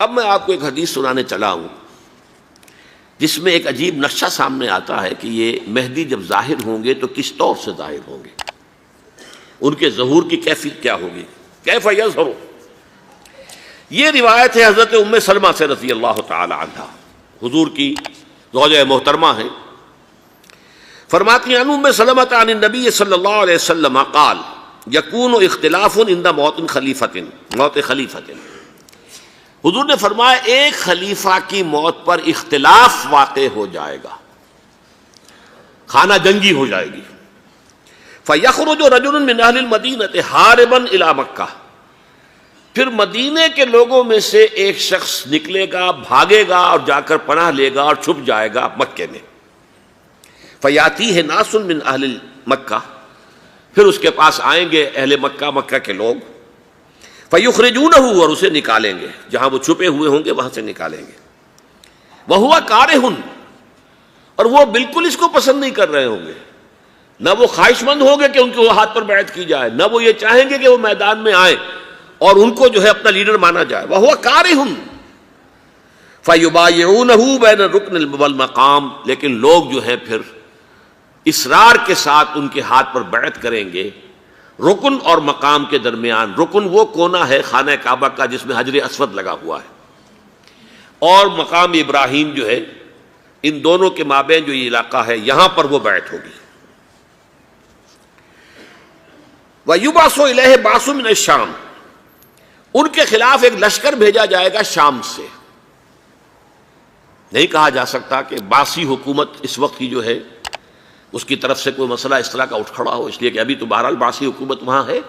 اب میں آپ کو ایک حدیث سنانے چلا ہوں جس میں ایک عجیب نقشہ سامنے آتا ہے کہ یہ مہدی جب ظاہر ہوں گے تو کس طور سے ظاہر ہوں گے، ان کے ظہور کی کیفیت کیا ہوگی، کیف یظہر۔ یہ روایت ہے حضرت ام سلمہ سے رضی اللہ تعالی عنہا، حضور کی زوجہ محترمہ ہیں، فرماتی ہیں ام سلمہ عن النبی صلی اللہ علیہ وسلم قال یکون اختلاف عند موت خلیفۃ، موت خلیفۃ، حضور نے فرمایا ایک خلیفہ کی موت پر اختلاف واقع ہو جائے گا، خانہ جنگی ہو جائے گی۔ فَيَخْرُجُ رَجُلٌ مِّنْ أَهْلِ الْمَدِينَةِ حَارِبًا إِلَىٰ مکہ، پھر مدینے کے لوگوں میں سے ایک شخص نکلے گا، بھاگے گا اور جا کر پناہ لے گا اور چھپ جائے گا مکے میں۔ فَيَأْتِيهِ نَاسٌ مِّنْ أَهْلِ مکہ، پھر اس کے پاس آئیں گے اہل مکہ، مکہ کے لوگ، فَيُخْرِجُونَهُ، اور اسے نکالیں گے، جہاں وہ چھپے ہوئے ہوں گے وہاں سے نکالیں گے۔ وَهُوَ كَارِهٌ، اور وہ بالکل اس کو پسند نہیں کر رہے ہوں گے، نہ وہ خواہش مند ہوں گے کہ ان کے ہاتھ پر بیعت کی جائے، نہ وہ یہ چاہیں گے کہ وہ میدان میں آئیں اور ان کو جو ہے اپنا لیڈر مانا جائے۔ وَهُوَ كَارِهٌ فَيُبَايِعُونَهُ بَيْنَ الرُّكْنِ وَالْمَقَامِ، لیکن لوگ جو ہے پھر اصرار کے ساتھ ان کے ہاتھ پر بیعت کریں گے رکن اور مقام کے درمیان۔ رکن وہ کونا ہے خانہ کعبہ کا جس میں حجر اسود لگا ہوا ہے، اور مقام ابراہیم جو ہے، ان دونوں کے مابین جو یہ علاقہ ہے یہاں پر وہ بیعت ہوگی۔ وَيُبْعَثُ إِلَيْهِ بَعْثٌ مِّنَ الشَّامِ، ان کے خلاف ایک لشکر بھیجا جائے گا شام سے۔ نہیں کہا جا سکتا کہ باسی حکومت اس وقت کی جو ہے اس کی طرف سے کوئی مسئلہ اس طرح کا اٹھ کھڑا ہو، اس لیے کہ ابھی تو بہرحال باسی حکومت وہاں ہے۔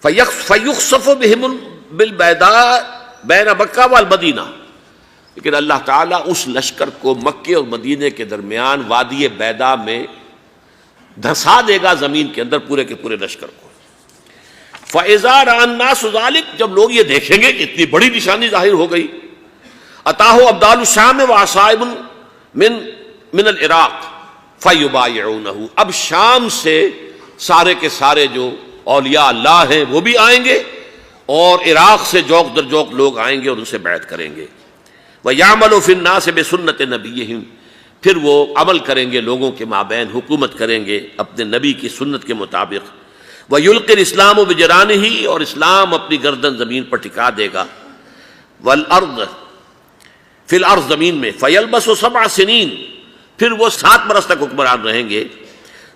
فَيُخْسَفُ بِهِمُ بِالْبَيْضَاءِ بَيْنَ مَکَّہ وَالْمَدِینَہ، لیکن اللہ تعالیٰ اس لشکر کو مکے اور مدینے کے درمیان وادی بیضاء میں دھسا دے گا، زمین کے اندر پورے کے پورے لشکر کو۔ فَإِذَا رَأَى النَّاسُ ذَلِكَ، جب لوگ یہ دیکھیں گے کہ اتنی بڑی نشانی ظاہر ہو گئی، أَتَاهُ أَبْدَالُ الشَّامِ وَعَصَائِبٌ من العراق فَيُبَايِعُونَهُ، اب شام سے سارے کے سارے جو اولیاء اللہ ہیں وہ بھی آئیں گے، اور عراق سے جوق در جوق لوگ آئیں گے اور ان سے بیعت کریں گے۔ وَيَعْمَلُ فِي النَّاسِ بِسُنَّةِ نَبِيِّهِمْ، پھر وہ عمل کریں گے لوگوں کے مابین، حکومت کریں گے اپنے نبی کی سنت کے مطابق۔ وَيُلْقِي الْإِسْلَامُ بِجَرَانِهِ، اور اسلام اپنی گردن زمین پر ٹکا دے گا۔ وَالْأَرْض فِي الْأَرْض، زمین میں۔ فَيَلْبَسُ 7 سنین، پھر وہ 7 برس تک حکمران رہیں گے۔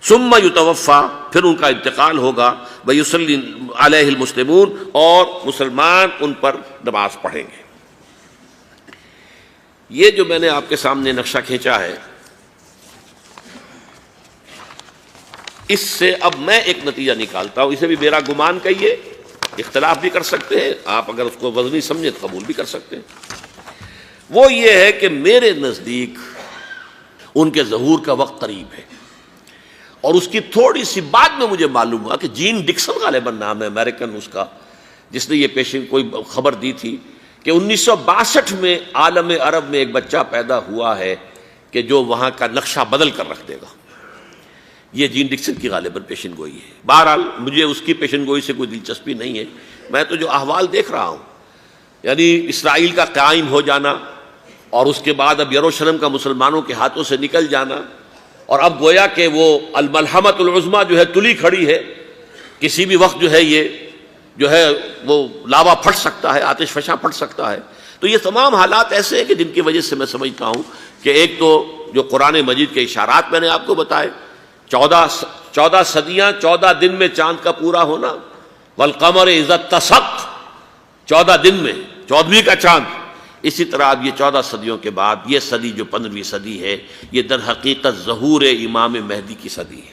ثم یتوفیٰ، پھر ان کا انتقال ہوگا۔ ویصلی علیہ المسلمون، اور مسلمان ان پر نماز پڑھیں گے۔ یہ جو میں نے آپ کے سامنے نقشہ کھینچا ہے، اس سے اب میں ایک نتیجہ نکالتا ہوں، اسے بھی میرا گمان کہیے، اختلاف بھی کر سکتے ہیں آپ، اگر اس کو وزنی سمجھیں تو قبول بھی کر سکتے ہیں۔ وہ یہ ہے کہ میرے نزدیک ان کے ظہور کا وقت قریب ہے، اور اس کی تھوڑی سی بعد میں مجھے معلوم ہوا کہ جین ڈکسن غالباً نام ہے امریکن اس کا، جس نے یہ پیشن کوئی خبر دی تھی کہ 1962 میں عالم عرب میں ایک بچہ پیدا ہوا ہے کہ جو وہاں کا نقشہ بدل کر رکھ دے گا۔ یہ جین ڈکسن کی غالباً پیشن گوئی ہے۔ بہرحال مجھے اس کی پیشن گوئی سے کوئی دلچسپی نہیں ہے، میں تو جو احوال دیکھ رہا ہوں، یعنی اسرائیل کا قائم ہو جانا، اور اس کے بعد اب یروشلم کا مسلمانوں کے ہاتھوں سے نکل جانا، اور اب گویا کہ وہ الملحمۃ العظمیٰ جو ہے تلی کھڑی ہے، کسی بھی وقت جو ہے یہ جو ہے وہ لاوا پھٹ سکتا ہے، آتش فشاں پھٹ سکتا ہے۔ تو یہ تمام حالات ایسے ہیں کہ جن کی وجہ سے میں سمجھتا ہوں کہ ایک تو جو قرآن مجید کے اشارات میں نے آپ کو بتائے، 14 صدیاں، 14 دن میں چاند کا پورا ہونا، والقمر اذا اتسق، 14 دن میں 14ویں کا چاند۔ اسی طرح اب یہ 14 صدیوں کے بعد یہ صدی جو 15ویں صدی ہے، یہ در حقیقت ظہور امام مہدی کی صدی ہے۔